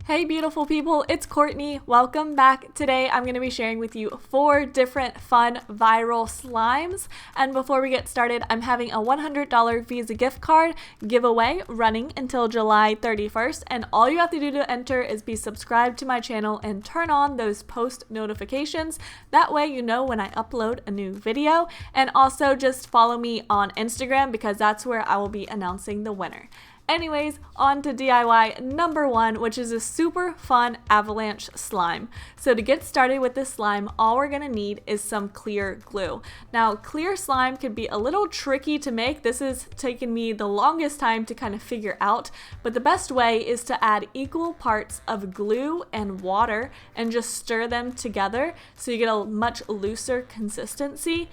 Hey beautiful people, it's Courtney. Welcome back. Today I'm going to be sharing with you 4 different fun viral slimes. And before we get started, I'm having a $100 Visa gift card giveaway running until July 31st. And all you have to do to enter is be subscribed to my channel and turn on those post notifications. That way you know when I upload a new video. And also just follow me on Instagram because that's where I will be announcing the winner. Anyways, on to DIY number 1, which is a super fun avalanche slime. So to get started with this slime, all we're gonna need is some clear glue. Now, clear slime can be a little tricky to make. This has taken me the longest time to kind of figure out, but the best way is to add equal parts of glue and water and just stir them together so you get a much looser consistency.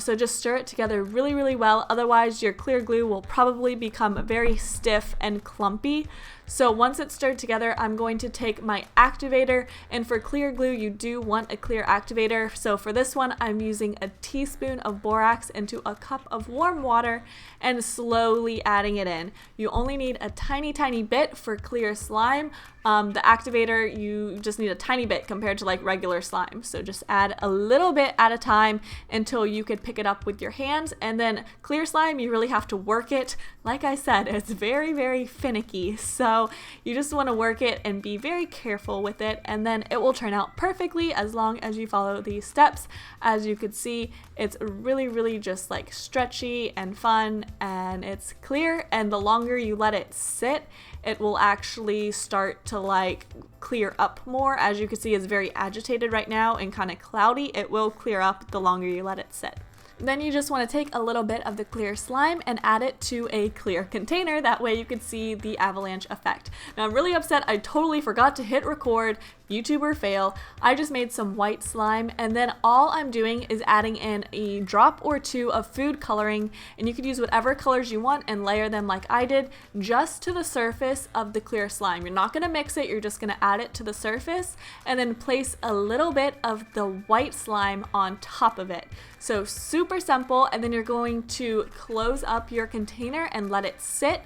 So just stir it together really well, otherwise your clear glue will probably become very stiff and clumpy. So once it's stirred together, I'm going to take my activator, and for clear glue you do want a clear activator. So for this one I'm using a teaspoon of borax into a cup of warm water and slowly adding it in. You only need a tiny bit for clear slime. The activator, you just need a tiny bit compared to like regular slime. So just add a little bit at a time until you could pick it up with your hands. And then clear slime, you really have to work it. Like I said, it's very finicky. So you just want to work it and be very careful with it, and then it will turn out perfectly as long as you follow these steps. As you could see, it's really just like stretchy and fun, and it's clear, and the longer you let it sit, it will actually start to like clear up more. As you can see, it's very agitated right now and kind of cloudy. It will clear up the longer you let it sit. Then you just want to take a little bit of the clear slime and add it to a clear container. That way you can see the avalanche effect. Now I'm really upset I totally forgot to hit record. YouTuber fail. I just made some white slime, and then all I'm doing is adding in a drop or 2 of food coloring, and you could use whatever colors you want and layer them like I did just to the surface of the clear slime. You're not going to mix it, you're just going to add it to the surface and then place a little bit of the white slime on top of it. So super simple, and then you're going to close up your container and let it sit.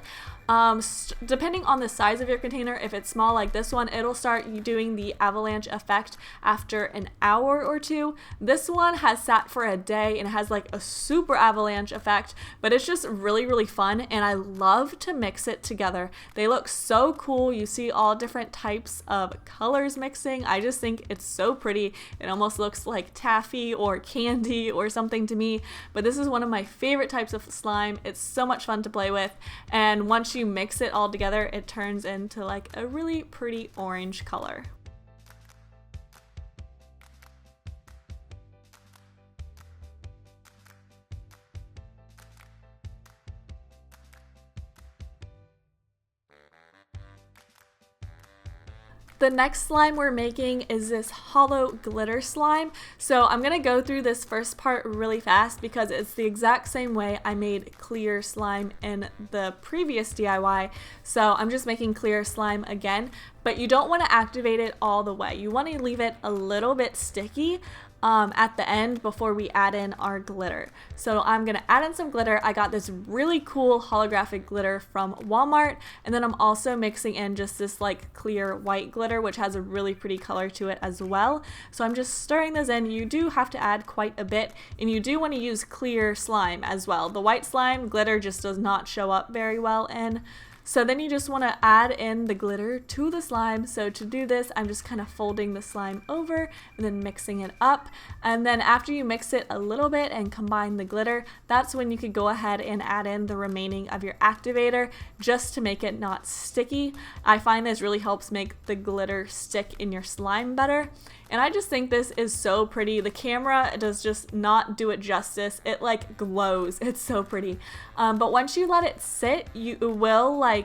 Depending on the size of your container, if it's small like this one, it'll start doing the avalanche effect after an hour or 2. This one has sat for a day and has like a super avalanche effect, but it's just really fun, and I love to mix it together. They look so cool. You see all different types of colors mixing. I just think it's so pretty. It almost looks like taffy or candy or something to me, but this is one of my favorite types of slime. It's so much fun to play with, and once you mix it all together, it turns into like a really pretty orange color. The next slime we're making is this hollow glitter slime. So I'm gonna go through this first part really fast because it's the exact same way I made clear slime in the previous DIY. So I'm just making clear slime again, but you don't want to activate it all the way. You want to leave it a little bit sticky at the end before we add in our glitter. So I'm gonna add in some glitter. I got this really cool holographic glitter from Walmart, and then I'm also mixing in just this like clear white glitter, which has a really pretty color to it as well. So I'm just stirring this in. You do have to add quite a bit, and you do want to use clear slime as well. The white slime glitter just does not show up very well in. So then you just want to add in the glitter to the slime. So to do this, I'm just kind of folding the slime over and then mixing it up. And then after you mix it a little bit and combine the glitter, that's when you could go ahead and add in the remaining of your activator just to make it not sticky. I find this really helps make the glitter stick in your slime better. And I just think this is so pretty. The camera does just not do it justice. It like glows. It's so pretty. But once you let it sit, you will like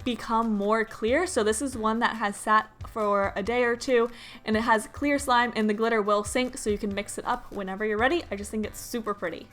become more clear. So this is one that has sat for a day or 2, and it has clear slime, and the glitter will sink, so you can mix it up whenever you're ready. I just think it's super pretty.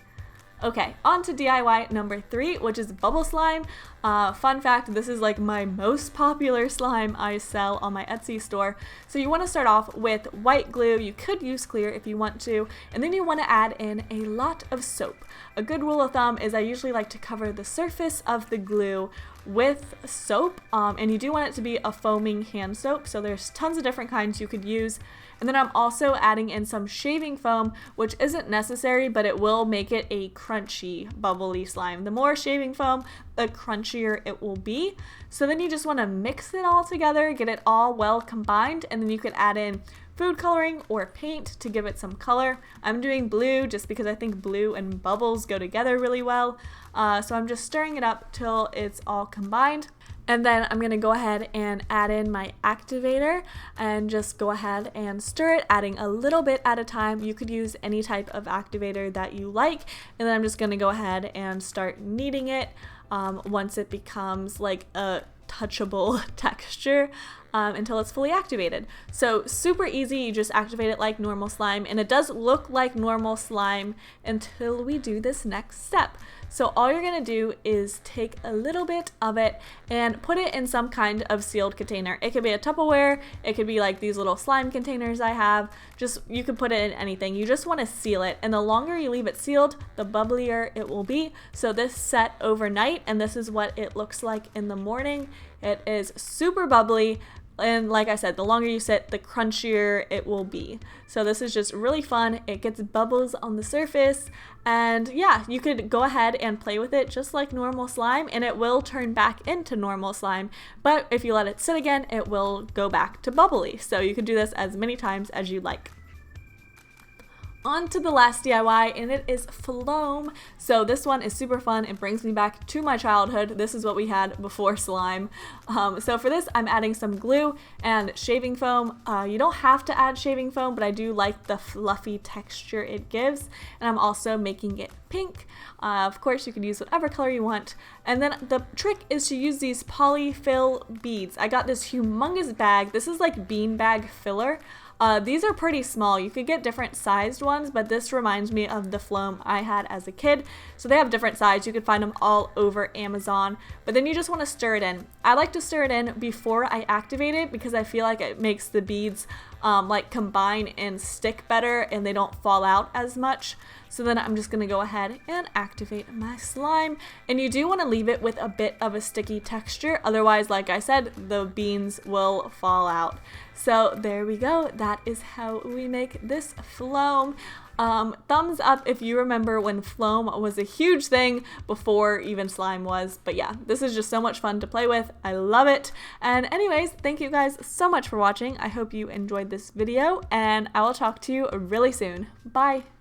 Okay, on to DIY number 3, which is bubble slime. Fun fact, this is like my most popular slime I sell on my Etsy store. So you want to start off with white glue. You could use clear if you want to, and then you want to add in a lot of soap. A good rule of thumb is I usually like to cover the surface of the glue with soap, and you do want it to be a foaming hand soap, so there's tons of different kinds you could use. And then I'm also adding in some shaving foam, which isn't necessary, but it will make it a crunchy, bubbly slime. The more shaving foam, the crunchier it will be. So then you just want to mix it all together, get it all well combined, and then you could add in food coloring or paint to give it some color. I'm doing blue just because I think blue and bubbles go together really well. So I'm just stirring it up till it's all combined. And then I'm going to go ahead and add in my activator and just go ahead and stir it, adding a little bit at a time. You could use any type of activator that you like. And then I'm just going to go ahead and start kneading it once it becomes like a touchable texture until it's fully activated. So super easy, you just activate it like normal slime, and it does look like normal slime until we do this next step. So all you're gonna do is take a little bit of it and put it in some kind of sealed container. It could be a Tupperware, it could be like these little slime containers I have, just you could put it in anything. You just wanna seal it, and the longer you leave it sealed, the bubblier it will be. So this set overnight, and this is what it looks like in the morning. It is super bubbly, and like I said, the longer you sit, the crunchier it will be. So this is just really fun. It gets bubbles on the surface, and yeah, you could go ahead and play with it just like normal slime, and it will turn back into normal slime. But if you let it sit again, it will go back to bubbly. So you can do this as many times as you like. On to the last DIY, and it is Phloem. So this one is super fun. It brings me back to my childhood. This is what we had before slime. So for this, I'm adding some glue and shaving foam. You don't have to add shaving foam, but I do like the fluffy texture it gives. And I'm also making it pink. Of course, you can use whatever color you want. And then the trick is to use these polyfill beads. I got this humongous bag. This is like bean bag filler. These are pretty small. You could get different sized ones, but this reminds me of the Phloem I had as a kid. So they have different sizes. You could find them all over Amazon, but then you just want to stir it in. I like to stir it in before I activate it because I feel like it makes the beads like combine and stick better, and they don't fall out as much. So then I'm just gonna go ahead and activate my slime. And you do want to leave it with a bit of a sticky texture. Otherwise, like I said, the beans will fall out. So there we go. That is how we make this Phloem. Thumbs up if you remember when Phloem was a huge thing before even slime was. But yeah, this is just so much fun to play with. I love it. And anyways, thank you guys so much for watching. I hope you enjoyed this video, and I will talk to you really soon. Bye.